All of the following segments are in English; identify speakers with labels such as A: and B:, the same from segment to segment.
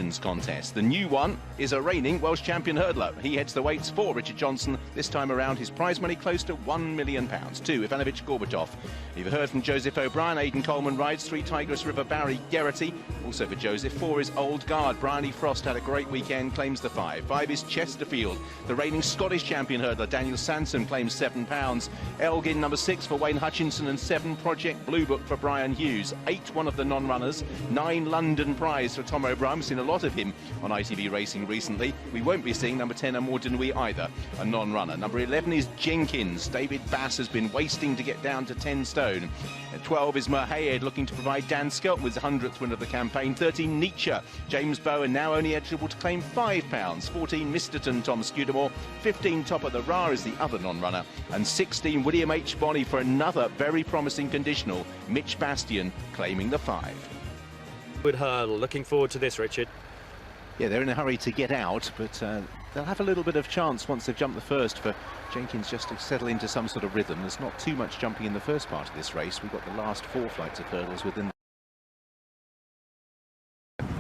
A: Nations contest. The new one is a reigning Welsh champion hurdler. He heads the weights for Richard Johnson. This time around, his prize money close to £1 million. 2, Ivanovic Gorbachev. You've heard from Joseph O'Brien. Aidan Coleman rides. 3, Tigris River, Barry Geraghty. Also for Joseph. 4 is Old Guard. Bryony Frost had a great weekend, claims the 5. 5 is Chesterfield. The reigning Scottish champion hurdler, Daniel Sanson, claims £7. Elgin, number 6 for Wayne Hutchinson, and 7, Project Blue Book for Brian Hughes. 8, one of the non-runners. 9, London Prize for Tom O'Brien. We've seen a lot of him on ITV Racing recently. We won't be seeing number 10, Amordinui, either, a non-runner. Number 11 is Jenkins. David Bass has been wasting to get down to 10 stone. At 12 is Mohaayed, looking to provide Dan Skelton with his 100th win of the campaign. 13, Nietzsche. James Bowen now only eligible to claim £5. 14, Misterton, Tom Scudamore. 15, Top of the Ra is the other non-runner. And 16, William H. Bonney for another very promising conditional. Mitch Bastian claiming the 5.
B: Greatwood Hurdle, looking forward to this, Richard.
A: Yeah, they're in a hurry to get out, but they'll have a little bit of chance once they've jumped the first for Jenkins just to settle into some sort of rhythm. There's not too much jumping in the first part of this race. We've got the last 4 flights of hurdles within.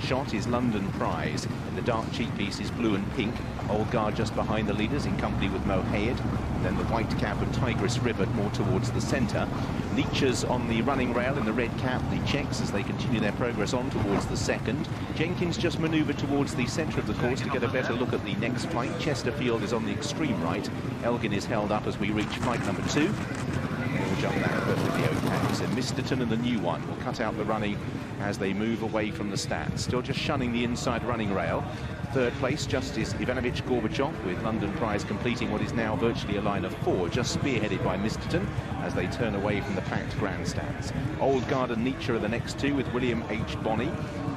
A: Shot is London Prize. In the dark cheek piece is blue and pink. Old Guard just behind the leaders in company with Mohaayed. Then the white cap of Tigris River more towards the centre. Nietzsche's on the running rail in the red cap. The Czechs as they continue their progress on towards the second. Jenkins just manoeuvred towards the centre of the course to get a better look at the next flight. Chesterfield is on the extreme right. Elgin is held up as we reach flight number 2. We'll jump that perfectly okay. So Misterton and the new one will cut out the running as they move away from the stands. Still just shunning the inside running rail. Third place, Justice Ivanovic Gorbachev, with London Prize completing what is now virtually a line of 4, just spearheaded by Misterton as they turn away from the packed grandstands. Old Guard and Nietzsche are the next 2 with William H. Bonney.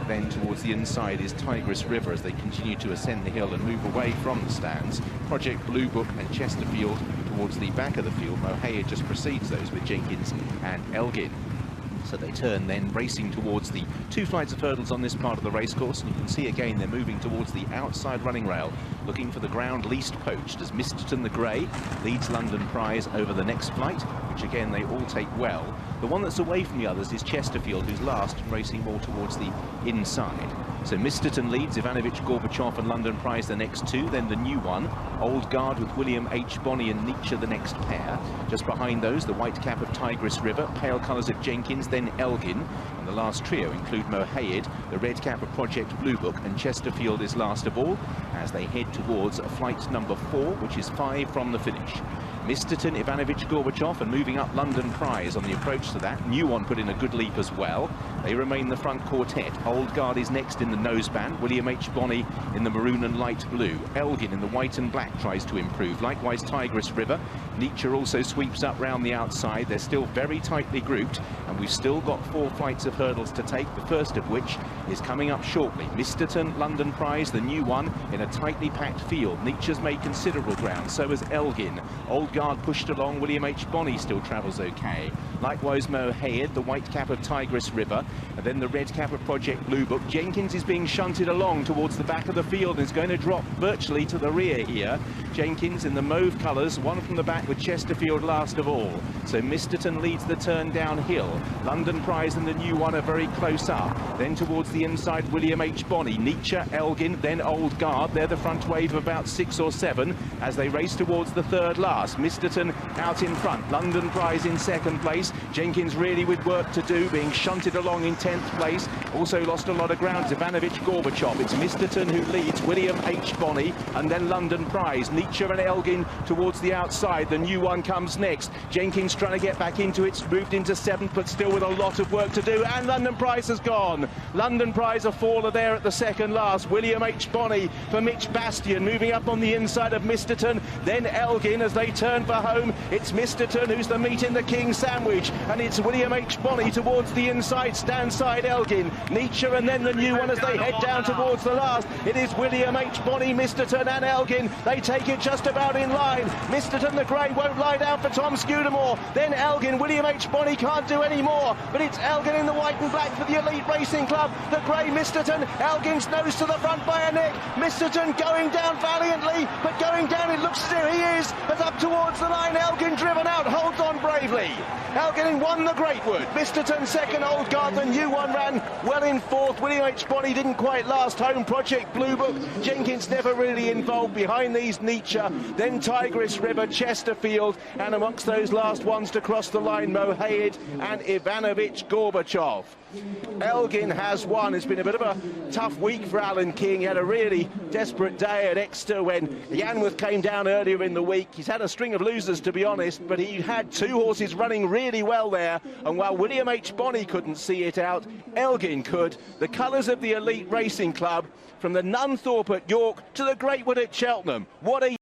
A: Then towards the inside is Tigris River as they continue to ascend the hill and move away from the stands. Project Blue Book and Chesterfield towards the back of the field. Mohaayed just precedes those with Jenkins and Elgin. So they turn then racing towards the 2 flights of hurdles on this part of the racecourse, and you can see again they're moving towards the outside running rail, looking for the ground least poached as Misterton the Grey leads London Prize over the next flight, which again they all take well. The one that's away from the others is Chesterfield, who's last, racing more towards the inside. So Misterton leads Ivanovic Gorbachev and London Prize the next 2, then the new one, Old Guard with William H. Bonney and Nietzsche the next pair. Just behind those, the white cap of Tigris River, pale colours of Jenkins, then Elgin. And the last trio include Mohaayed, the red cap of Project Blue Book, and Chesterfield is last of all as they head towards flight number 4, which is 5 from the finish. Misterton, Ivanovic Gorbachev, and moving up London Prize on the approach to that. New one put in a good leap as well. They remain the front quartet. Old Guard is next in the noseband. William H. Bonney in the maroon and light blue. Elgin in the white and black tries to improve. Likewise Tigris River. Nietzsche also sweeps up round the outside. They're still very tightly grouped, and we've still got 4 flights of hurdles to take, the first of which is coming up shortly. Misterton, London Prize, the new one, in a tightly packed field. Nietzsche's made considerable ground, so has Elgin. Old Guard pushed along. William H. Bonney still travels okay. Likewise Mohaayed, the white cap of Tigris River, and then the red cap of Project Blue Book. Jenkins is being shunted along towards the back of the field and is going to drop virtually to the rear here. Jenkins in the mauve colours, one from the back with Chesterfield last of all. So Misterton leads the turn downhill. London Prize and the new one are very close up. Then towards the inside, William H. Bonney, Nietzsche, Elgin, then Old Guard. They're the front wave of about 6 or 7 as they race towards the third last. Misterton out in front. London Prize in second place. Jenkins really with work to do, being shunted along in 10th place. Also lost a lot of ground. Ivanovic Gorbachev. It's Misterton who leads, William H. Bonney, and then London Prize. Nietzsche and Elgin towards the outside. The new one comes next. Jenkins trying to get back into it, moved into 7th, but still with a lot of work to do, and London Prize has gone. London Prize a faller there at the second last. William H. Bonney for Mitch Bastian, moving up on the inside of Misterton, then Elgin as they turn for home. It's Misterton who's the meat in the king sandwich, and it's William H. Bonney towards the inside, stand side Elgin, Nietzsche, and then the new one as they head down towards the last. It is William H. Bonney, Misterton and Elgin. They take it just about in line. Misterton the Grey won't lie down for Tom Scudamore. Then Elgin, William H. Bonney can't do any more, but it's Elgin in the white and black for the Elite Racing Club. The Grey Misterton, Elgin's nose to the front by a neck. Misterton going down valiantly, but going down it looks as if he is, as up towards the line. Elgin driven out, holds on bravely. Elgin won the Greatwood. Misterton second, Old Guard the
C: The new one ran well in fourth. William H. Bonney didn't quite last home. Project Blue Book, Jenkins never really involved. Behind these, Nietzsche, then Tigris River, Chesterfield, and amongst those last ones to cross the line, Mohaayed and Ivanovic Gorbachev. Elgin has won. It's been a bit of a tough week for Alan King. He had a really desperate day at Exeter when Yanworth came down earlier in the week. He's had a string of losers, to be honest, but he had two horses running really well there, and while William H. Bonney couldn't see it out, Elgin could. The colours of the Elite Racing Club, from the Nunthorpe at York to the Greatwood at Cheltenham. What a